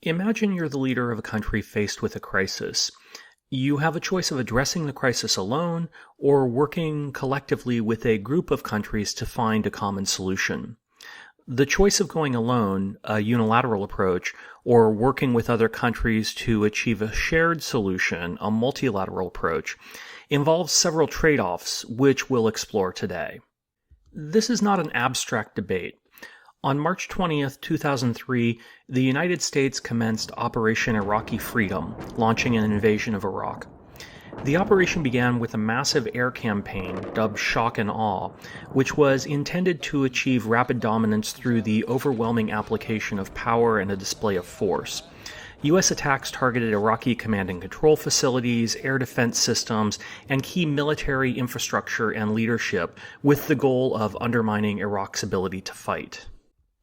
Imagine you're the leader of a country faced with a crisis. You have a choice of addressing the crisis alone or working collectively with a group of countries to find a common solution. The choice of going alone, a unilateral approach, or working with other countries to achieve a shared solution, a multilateral approach, involves several trade-offs, which we'll explore today. This is not an abstract debate. On March 20th, 2003, the United States commenced Operation Iraqi Freedom, launching an invasion of Iraq. The operation began with a massive air campaign dubbed Shock and Awe, which was intended to achieve rapid dominance through the overwhelming application of power and a display of force. U.S. attacks targeted Iraqi command and control facilities, air defense systems, and key military infrastructure and leadership, with the goal of undermining Iraq's ability to fight.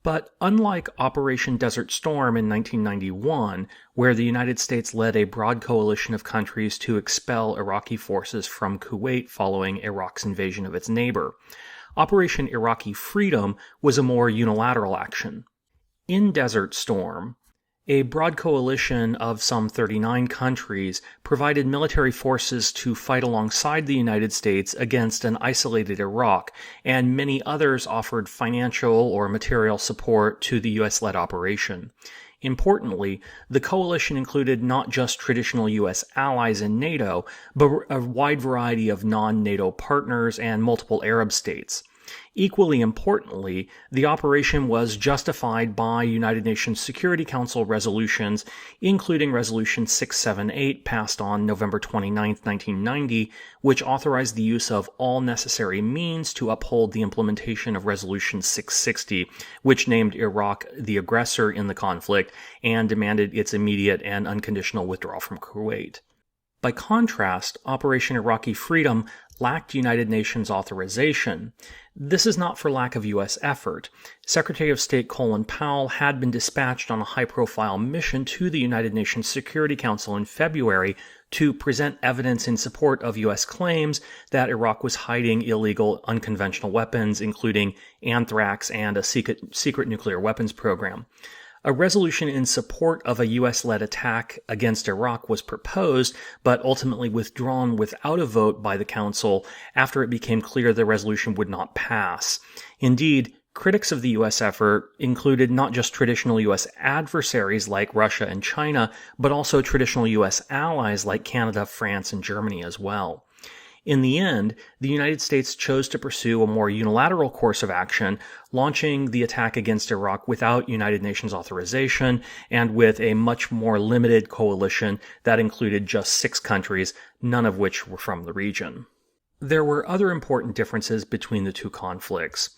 But unlike Operation Desert Storm in 1991, where the United States led a broad coalition of countries to expel Iraqi forces from Kuwait following Iraq's invasion of its neighbor, Operation Iraqi Freedom was a more unilateral action. In Desert Storm, a broad coalition of some 39 countries provided military forces to fight alongside the United States against an isolated Iraq, and many others offered financial or material support to the U.S.-led operation. Importantly, the coalition included not just traditional U.S. allies in NATO, but a wide variety of non-NATO partners and multiple Arab states. Equally importantly, the operation was justified by United Nations Security Council resolutions, including Resolution 678 passed on November 29, 1990, which authorized the use of all necessary means to uphold the implementation of Resolution 660, which named Iraq the aggressor in the conflict and demanded its immediate and unconditional withdrawal from Kuwait. By contrast, Operation Iraqi Freedom lacked United Nations authorization. This is not for lack of U.S. effort. Secretary of State Colin Powell had been dispatched on a high-profile mission to the United Nations Security Council in February to present evidence in support of U.S. claims that Iraq was hiding illegal unconventional weapons, including anthrax and a secret nuclear weapons program. A resolution in support of a U.S.-led attack against Iraq was proposed, but ultimately withdrawn without a vote by the Council after it became clear the resolution would not pass. Indeed, critics of the U.S. effort included not just traditional U.S. adversaries like Russia and China, but also traditional U.S. allies like Canada, France, and Germany as well. In the end, the United States chose to pursue a more unilateral course of action, launching the attack against Iraq without United Nations authorization and with a much more limited coalition that included just 6 countries, none of which were from the region. There were other important differences between the two conflicts.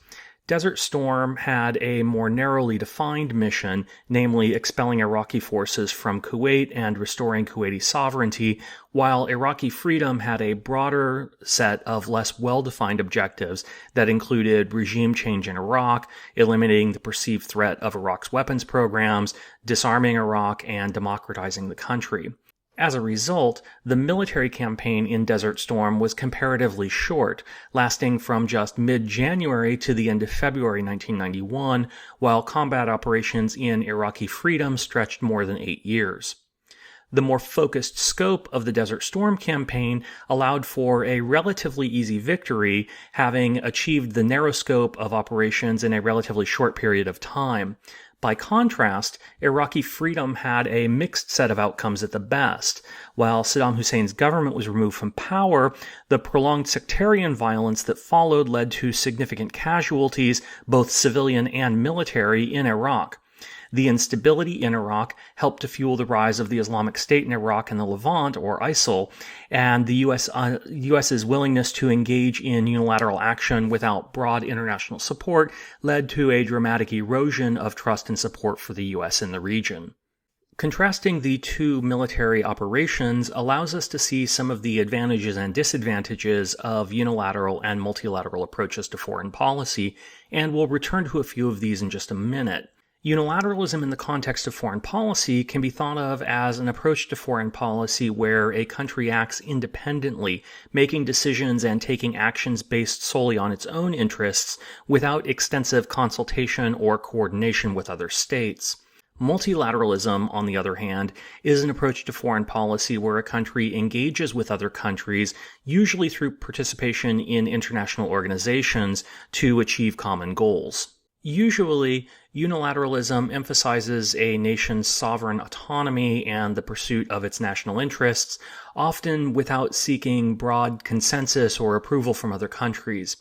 Desert Storm had a more narrowly defined mission, namely expelling Iraqi forces from Kuwait and restoring Kuwaiti sovereignty, while Iraqi Freedom had a broader set of less well-defined objectives that included regime change in Iraq, eliminating the perceived threat of Iraq's weapons programs, disarming Iraq, and democratizing the country. As a result, the military campaign in Desert Storm was comparatively short, lasting from just mid-January to the end of February 1991, while combat operations in Iraqi Freedom stretched more than 8 years. The more focused scope of the Desert Storm campaign allowed for a relatively easy victory, having achieved the narrow scope of operations in a relatively short period of time. By contrast, Iraqi Freedom had a mixed set of outcomes at the best. While Saddam Hussein's government was removed from power, the prolonged sectarian violence that followed led to significant casualties, both civilian and military, in Iraq. The instability in Iraq helped to fuel the rise of the Islamic State in Iraq and the Levant, or ISIL, and the U.S.'s willingness to engage in unilateral action without broad international support led to a dramatic erosion of trust and support for the U.S. in the region. Contrasting the two military operations allows us to see some of the advantages and disadvantages of unilateral and multilateral approaches to foreign policy, and we'll return to a few of these in just a minute. Unilateralism in the context of foreign policy can be thought of as an approach to foreign policy where a country acts independently, making decisions and taking actions based solely on its own interests without extensive consultation or coordination with other states. Multilateralism, on the other hand, is an approach to foreign policy where a country engages with other countries, usually through participation in international organizations, to achieve common goals. Usually, unilateralism emphasizes a nation's sovereign autonomy and the pursuit of its national interests, often without seeking broad consensus or approval from other countries.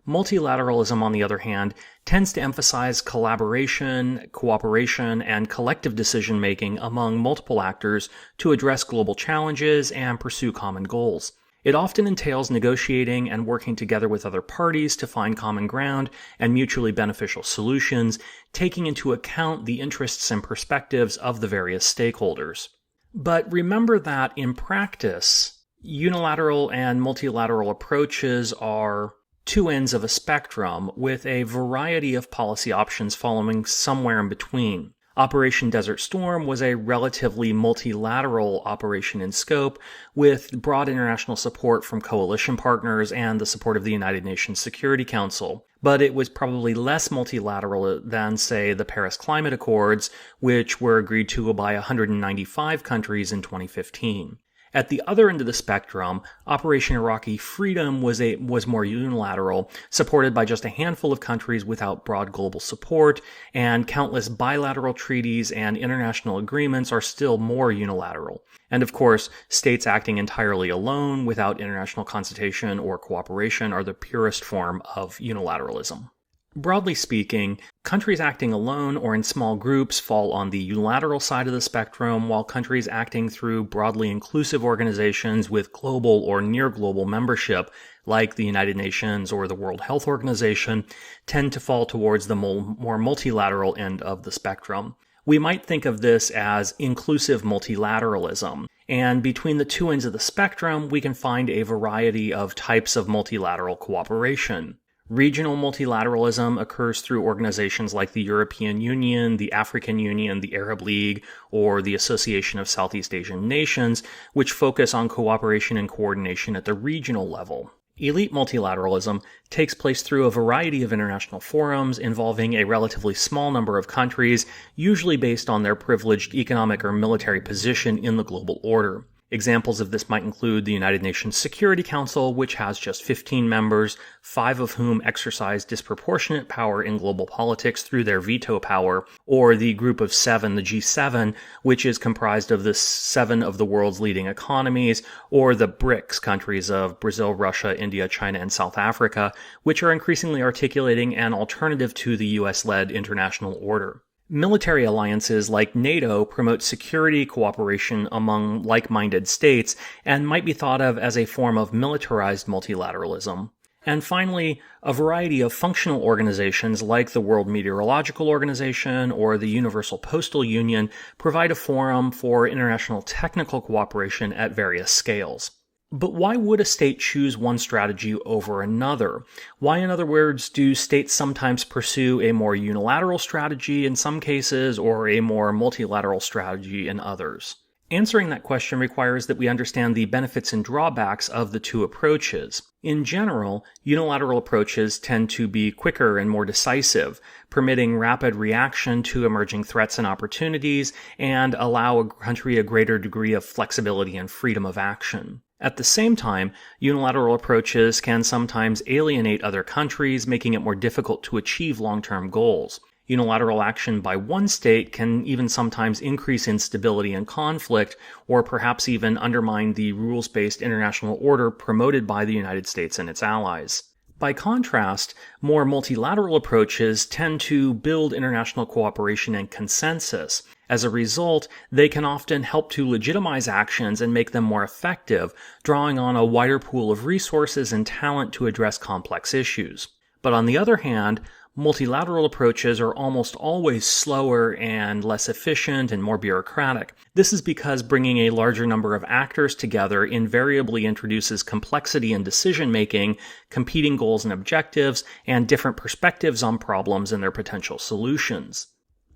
Multilateralism, on the other hand, tends to emphasize collaboration, cooperation, and collective decision-making among multiple actors to address global challenges and pursue common goals. It often entails negotiating and working together with other parties to find common ground and mutually beneficial solutions, taking into account the interests and perspectives of the various stakeholders. But remember that in practice, unilateral and multilateral approaches are two ends of a spectrum with a variety of policy options following somewhere in between. Operation Desert Storm was a relatively multilateral operation in scope, with broad international support from coalition partners and the support of the United Nations Security Council. But it was probably less multilateral than, say, the Paris Climate Accords, which were agreed to by 195 countries in 2015. At the other end of the spectrum, Operation Iraqi Freedom was more unilateral, supported by just a handful of countries without broad global support, and countless bilateral treaties and international agreements are still more unilateral. And of course, states acting entirely alone without international consultation or cooperation are the purest form of unilateralism. Broadly speaking, countries acting alone or in small groups fall on the unilateral side of the spectrum, while countries acting through broadly inclusive organizations with global or near-global membership, like the United Nations or the World Health Organization, tend to fall towards the more multilateral end of the spectrum. We might think of this as inclusive multilateralism, and between the two ends of the spectrum, we can find a variety of types of multilateral cooperation. Regional multilateralism occurs through organizations like the European Union, the African Union, the Arab League, or the Association of Southeast Asian Nations, which focus on cooperation and coordination at the regional level. Elite multilateralism takes place through a variety of international forums involving a relatively small number of countries, usually based on their privileged economic or military position in the global order. Examples of this might include the United Nations Security Council, which has just 15 members, 5 of whom exercise disproportionate power in global politics through their veto power, or the Group of 7, the G7, which is comprised of the 7 of the world's leading economies, or the BRICS countries of Brazil, Russia, India, China, and South Africa, which are increasingly articulating an alternative to the US-led international order. Military alliances like NATO promote security cooperation among like-minded states and might be thought of as a form of militarized multilateralism. And finally, a variety of functional organizations like the World Meteorological Organization or the Universal Postal Union provide a forum for international technical cooperation at various scales. But why would a state choose one strategy over another? Why, in other words, do states sometimes pursue a more unilateral strategy in some cases or a more multilateral strategy in others? Answering that question requires that we understand the benefits and drawbacks of the two approaches. In general, unilateral approaches tend to be quicker and more decisive, permitting rapid reaction to emerging threats and opportunities, and allow a country a greater degree of flexibility and freedom of action. At the same time, unilateral approaches can sometimes alienate other countries, making it more difficult to achieve long-term goals. Unilateral action by one state can even sometimes increase instability and conflict, or perhaps even undermine the rules-based international order promoted by the United States and its allies. By contrast, more multilateral approaches tend to build international cooperation and consensus. As a result, they can often help to legitimize actions and make them more effective, drawing on a wider pool of resources and talent to address complex issues. But on the other hand, multilateral approaches are almost always slower and less efficient and more bureaucratic. This is because bringing a larger number of actors together invariably introduces complexity in decision-making, competing goals and objectives, and different perspectives on problems and their potential solutions.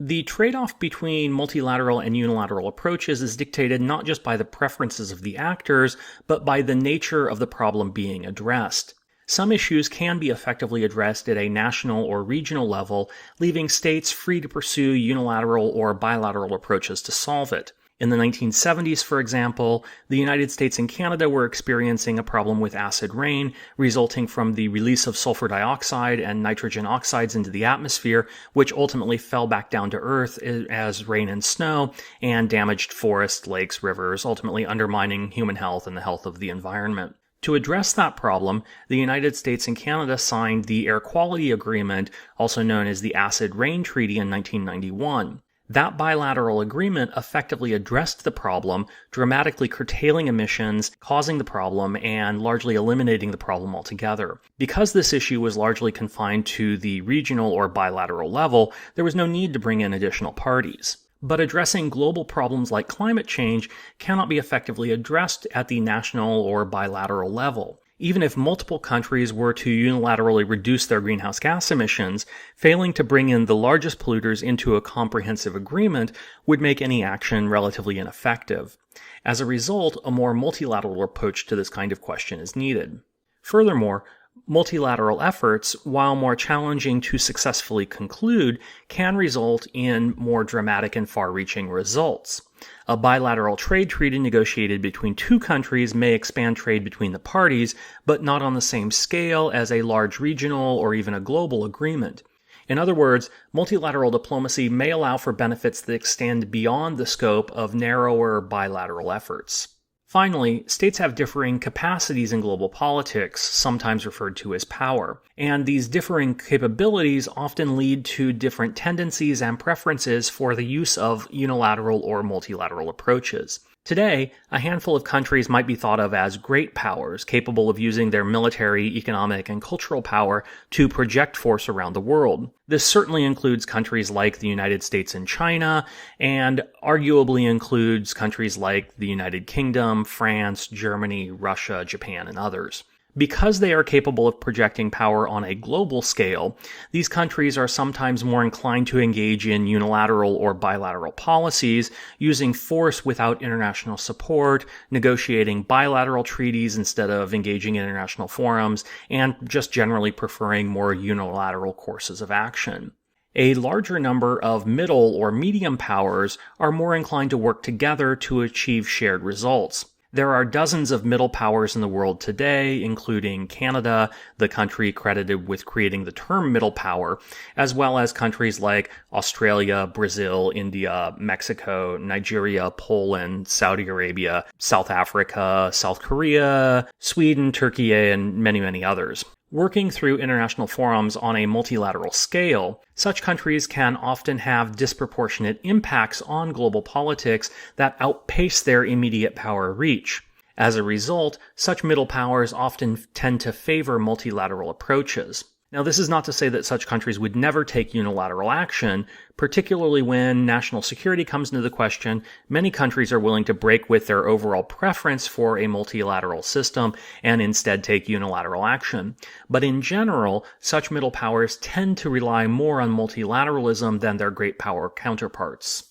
The trade-off between multilateral and unilateral approaches is dictated not just by the preferences of the actors, but by the nature of the problem being addressed. Some issues can be effectively addressed at a national or regional level, leaving states free to pursue unilateral or bilateral approaches to solve it. In the 1970s, for example, the United States and Canada were experiencing a problem with acid rain, resulting from the release of sulfur dioxide and nitrogen oxides into the atmosphere, which ultimately fell back down to Earth as rain and snow and damaged forests, lakes, rivers, ultimately undermining human health and the health of the environment. To address that problem, the United States and Canada signed the Air Quality Agreement, also known as the Acid Rain Treaty, in 1991. That bilateral agreement effectively addressed the problem, dramatically curtailing emissions, causing the problem, and largely eliminating the problem altogether. Because this issue was largely confined to the regional or bilateral level, there was no need to bring in additional parties. But addressing global problems like climate change cannot be effectively addressed at the national or bilateral level. Even if multiple countries were to unilaterally reduce their greenhouse gas emissions, failing to bring in the largest polluters into a comprehensive agreement would make any action relatively ineffective. As a result, a more multilateral approach to this kind of question is needed. Furthermore, multilateral efforts, while more challenging to successfully conclude, can result in more dramatic and far-reaching results. A bilateral trade treaty negotiated between two countries may expand trade between the parties, but not on the same scale as a large regional or even a global agreement. In other words, multilateral diplomacy may allow for benefits that extend beyond the scope of narrower bilateral efforts. Finally, states have differing capacities in global politics, sometimes referred to as power, and these differing capabilities often lead to different tendencies and preferences for the use of unilateral or multilateral approaches. Today, a handful of countries might be thought of as great powers, capable of using their military, economic, and cultural power to project force around the world. This certainly includes countries like the United States and China, and arguably includes countries like the United Kingdom, France, Germany, Russia, Japan, and others. Because they are capable of projecting power on a global scale, these countries are sometimes more inclined to engage in unilateral or bilateral policies, using force without international support, negotiating bilateral treaties instead of engaging in international forums, and just generally preferring more unilateral courses of action. A larger number of middle or medium powers are more inclined to work together to achieve shared results. There are dozens of middle powers in the world today, including Canada, the country credited with creating the term middle power, as well as countries like Australia, Brazil, India, Mexico, Nigeria, Poland, Saudi Arabia, South Africa, South Korea, Sweden, Turkey, and many, many others. Working through international forums on a multilateral scale, such countries can often have disproportionate impacts on global politics that outpace their immediate power reach. As a result, such middle powers often tend to favor multilateral approaches. Now, this is not to say that such countries would never take unilateral action, particularly when national security comes into the question. Many countries are willing to break with their overall preference for a multilateral system and instead take unilateral action. But in general, such middle powers tend to rely more on multilateralism than their great power counterparts.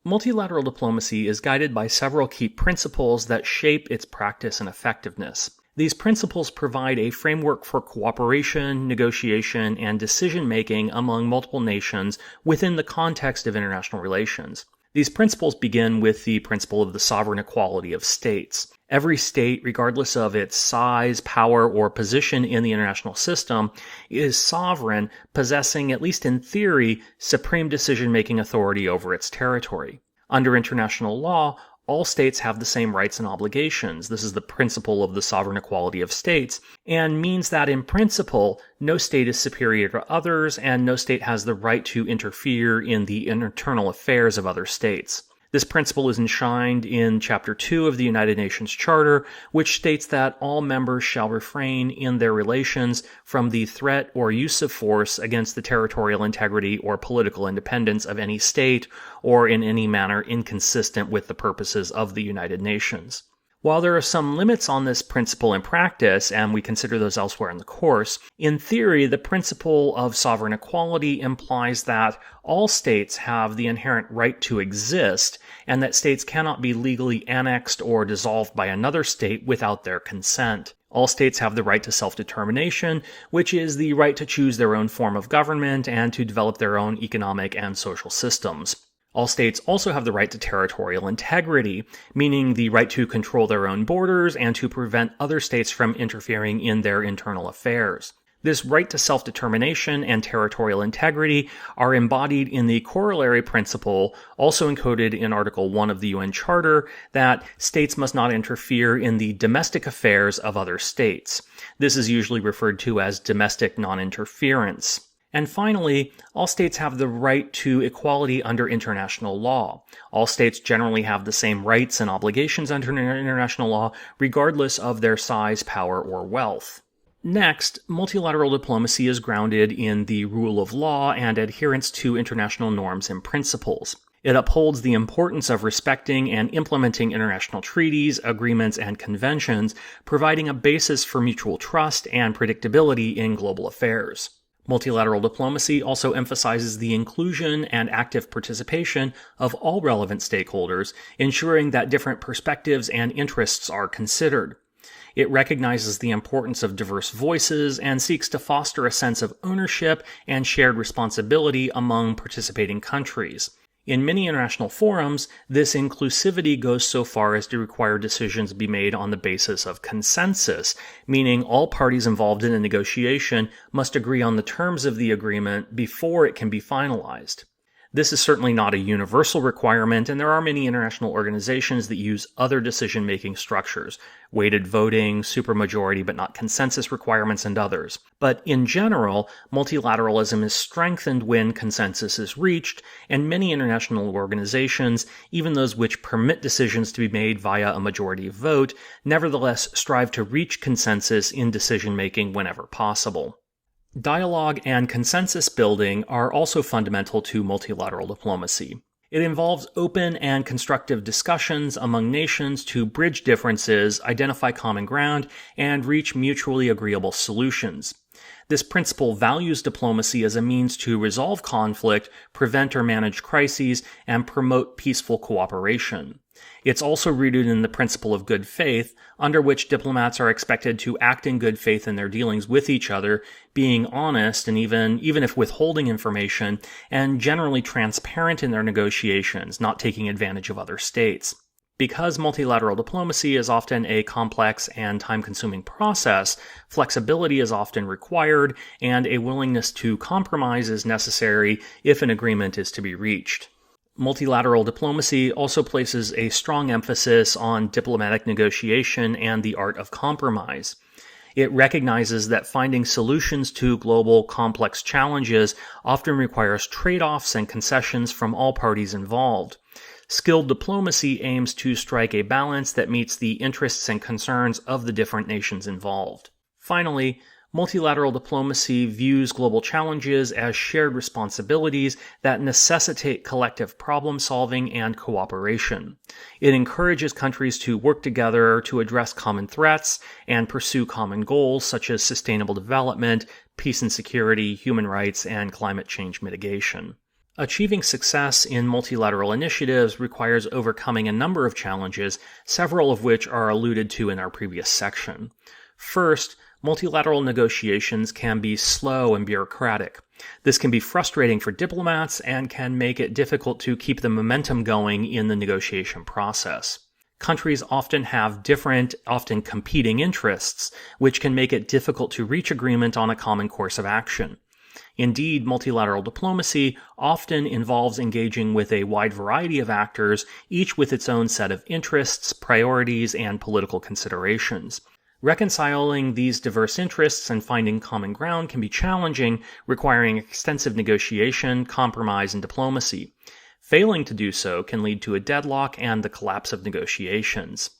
Multilateral diplomacy is guided by several key principles that shape its practice and effectiveness. These principles provide a framework for cooperation, negotiation, and decision-making among multiple nations within the context of international relations. These principles begin with the principle of the sovereign equality of states. Every state, regardless of its size, power, or position in the international system, is sovereign, possessing, at least in theory, supreme decision-making authority over its territory. Under international law, all states have the same rights and obligations. This is the principle of the sovereign equality of states, and means that in principle, no state is superior to others, and no state has the right to interfere in the internal affairs of other states. This principle is enshrined in Chapter 2 of the United Nations Charter, which states that all members shall refrain in their relations from the threat or use of force against the territorial integrity or political independence of any state, or in any manner inconsistent with the purposes of the United Nations. While there are some limits on this principle in practice, and we consider those elsewhere in the course, in theory, the principle of sovereign equality implies that all states have the inherent right to exist, and that states cannot be legally annexed or dissolved by another state without their consent. All states have the right to self-determination, which is the right to choose their own form of government and to develop their own economic and social systems. All states also have the right to territorial integrity, meaning the right to control their own borders and to prevent other states from interfering in their internal affairs. This right to self-determination and territorial integrity are embodied in the corollary principle, also encoded in Article 1 of the UN Charter, that states must not interfere in the domestic affairs of other states. This is usually referred to as domestic non-interference. And finally, all states have the right to equality under international law. All states generally have the same rights and obligations under international law, regardless of their size, power, or wealth. Next, multilateral diplomacy is grounded in the rule of law and adherence to international norms and principles. It upholds the importance of respecting and implementing international treaties, agreements, and conventions, providing a basis for mutual trust and predictability in global affairs. Multilateral diplomacy also emphasizes the inclusion and active participation of all relevant stakeholders, ensuring that different perspectives and interests are considered. It recognizes the importance of diverse voices and seeks to foster a sense of ownership and shared responsibility among participating countries. In many international forums, this inclusivity goes so far as to require decisions be made on the basis of consensus, meaning all parties involved in a negotiation must agree on the terms of the agreement before it can be finalized. This is certainly not a universal requirement, and there are many international organizations that use other decision-making structures, weighted voting, supermajority but not consensus requirements, and others. But in general, multilateralism is strengthened when consensus is reached, and many international organizations, even those which permit decisions to be made via a majority vote, nevertheless strive to reach consensus in decision-making whenever possible. Dialogue and consensus building are also fundamental to multilateral diplomacy. It involves open and constructive discussions among nations to bridge differences, identify common ground, and reach mutually agreeable solutions. This principle values diplomacy as a means to resolve conflict, prevent or manage crises, and promote peaceful cooperation. It's also rooted in the principle of good faith, under which diplomats are expected to act in good faith in their dealings with each other, being honest and even if withholding information, and generally transparent in their negotiations, not taking advantage of other states. Because multilateral diplomacy is often a complex and time-consuming process, flexibility is often required, and a willingness to compromise is necessary if an agreement is to be reached. Multilateral diplomacy also places a strong emphasis on diplomatic negotiation and the art of compromise. It recognizes that finding solutions to global complex challenges often requires trade-offs and concessions from all parties involved. Skilled diplomacy aims to strike a balance that meets the interests and concerns of the different nations involved. Finally, multilateral diplomacy views global challenges as shared responsibilities that necessitate collective problem-solving and cooperation. It encourages countries to work together to address common threats and pursue common goals such as sustainable development, peace and security, human rights, and climate change mitigation. Achieving success in multilateral initiatives requires overcoming a number of challenges, several of which are alluded to in our previous section. First, multilateral negotiations can be slow and bureaucratic. This can be frustrating for diplomats and can make it difficult to keep the momentum going in the negotiation process. Countries often have different, often competing interests, which can make it difficult to reach agreement on a common course of action. Indeed, multilateral diplomacy often involves engaging with a wide variety of actors, each with its own set of interests, priorities, and political considerations. Reconciling these diverse interests and finding common ground can be challenging, requiring extensive negotiation, compromise, and diplomacy. Failing to do so can lead to a deadlock and the collapse of negotiations.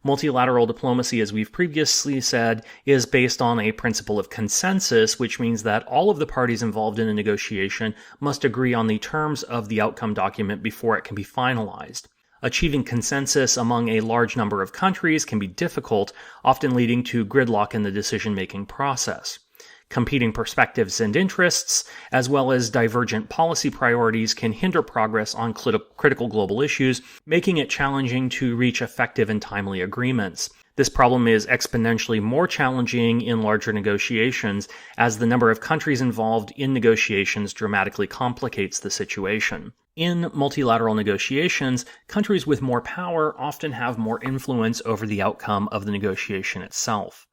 Multilateral diplomacy, as we've previously said, is based on a principle of consensus, which means that all of the parties involved in a negotiation must agree on the terms of the outcome document before it can be finalized. Achieving consensus among a large number of countries can be difficult, often leading to gridlock in the decision-making process. Competing perspectives and interests, as well as divergent policy priorities, can hinder progress on critical global issues, making it challenging to reach effective and timely agreements. This problem is exponentially more challenging in larger negotiations, as the number of countries involved in negotiations dramatically complicates the situation. In multilateral negotiations, countries with more power often have more influence over the outcome of the negotiation itself.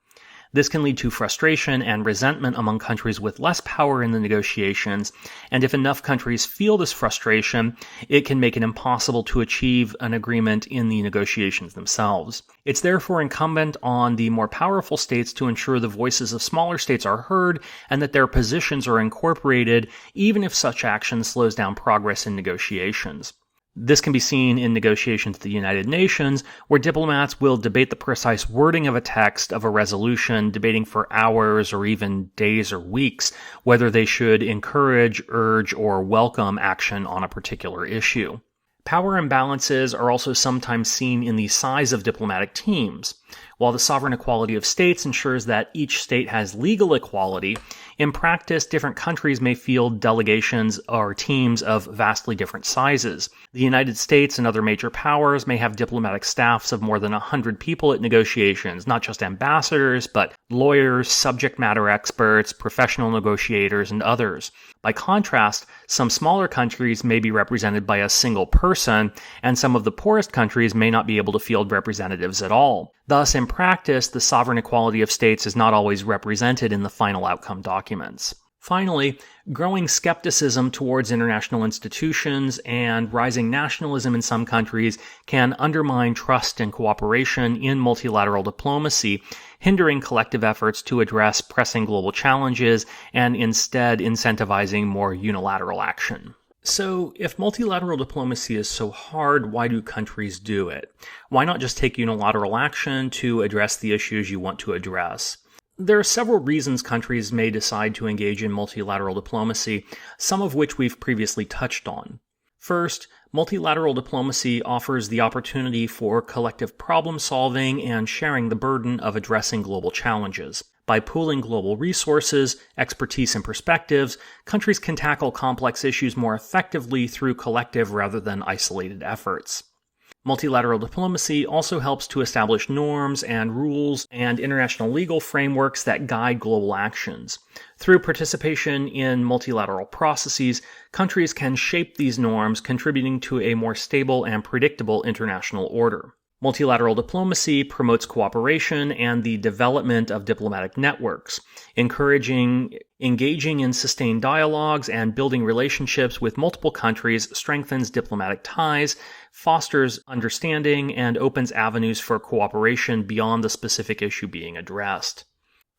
This can lead to frustration and resentment among countries with less power in the negotiations, and if enough countries feel this frustration, it can make it impossible to achieve an agreement in the negotiations themselves. It's therefore incumbent on the more powerful states to ensure the voices of smaller states are heard and that their positions are incorporated, even if such action slows down progress in negotiations. This can be seen in negotiations at the United Nations, where diplomats will debate the precise wording of a text of a resolution, debating for hours or even days or weeks whether they should encourage, urge, or welcome action on a particular issue. Power imbalances are also sometimes seen in the size of diplomatic teams. While the sovereign equality of states ensures that each state has legal equality, in practice, different countries may field delegations or teams of vastly different sizes. The United States and other major powers may have diplomatic staffs of more than 100 people at negotiations, not just ambassadors, but lawyers, subject matter experts, professional negotiators, and others. By contrast, some smaller countries may be represented by a single person, and some of the poorest countries may not be able to field representatives at all. Thus, in practice, the sovereign equality of states is not always represented in the final outcome documents. Finally, growing skepticism towards international institutions and rising nationalism in some countries can undermine trust and cooperation in multilateral diplomacy, hindering collective efforts to address pressing global challenges and instead incentivizing more unilateral action. So, if multilateral diplomacy is so hard, why do countries do it? Why not just take unilateral action to address the issues you want to address? There are several reasons countries may decide to engage in multilateral diplomacy, some of which we've previously touched on. First, multilateral diplomacy offers the opportunity for collective problem solving and sharing the burden of addressing global challenges. By pooling global resources, expertise, and perspectives, countries can tackle complex issues more effectively through collective rather than isolated efforts. Multilateral diplomacy also helps to establish norms and rules and international legal frameworks that guide global actions. Through participation in multilateral processes, countries can shape these norms, contributing to a more stable and predictable international order. Multilateral diplomacy promotes cooperation and the development of diplomatic networks, engaging in sustained dialogues and building relationships with multiple countries strengthens diplomatic ties, fosters understanding, and opens avenues for cooperation beyond the specific issue being addressed.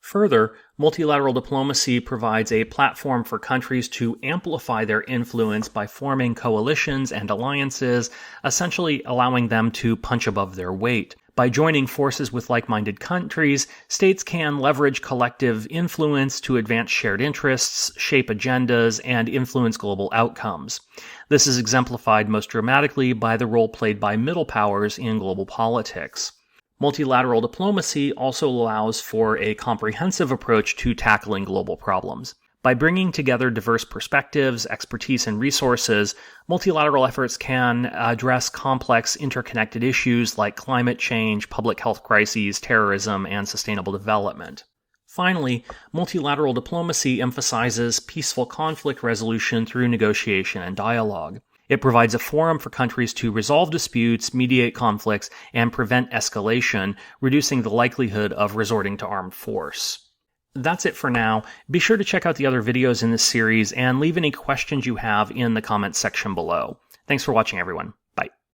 Further, multilateral diplomacy provides a platform for countries to amplify their influence by forming coalitions and alliances, essentially allowing them to punch above their weight. By joining forces with like-minded countries, states can leverage collective influence to advance shared interests, shape agendas, and influence global outcomes. This is exemplified most dramatically by the role played by middle powers in global politics. Multilateral diplomacy also allows for a comprehensive approach to tackling global problems. By bringing together diverse perspectives, expertise, and resources, multilateral efforts can address complex interconnected issues like climate change, public health crises, terrorism, and sustainable development. Finally, multilateral diplomacy emphasizes peaceful conflict resolution through negotiation and dialogue. It provides a forum for countries to resolve disputes, mediate conflicts, and prevent escalation, reducing the likelihood of resorting to armed force. That's it for now. Be sure to check out the other videos in this series and leave any questions you have in the comments section below. Thanks for watching, everyone.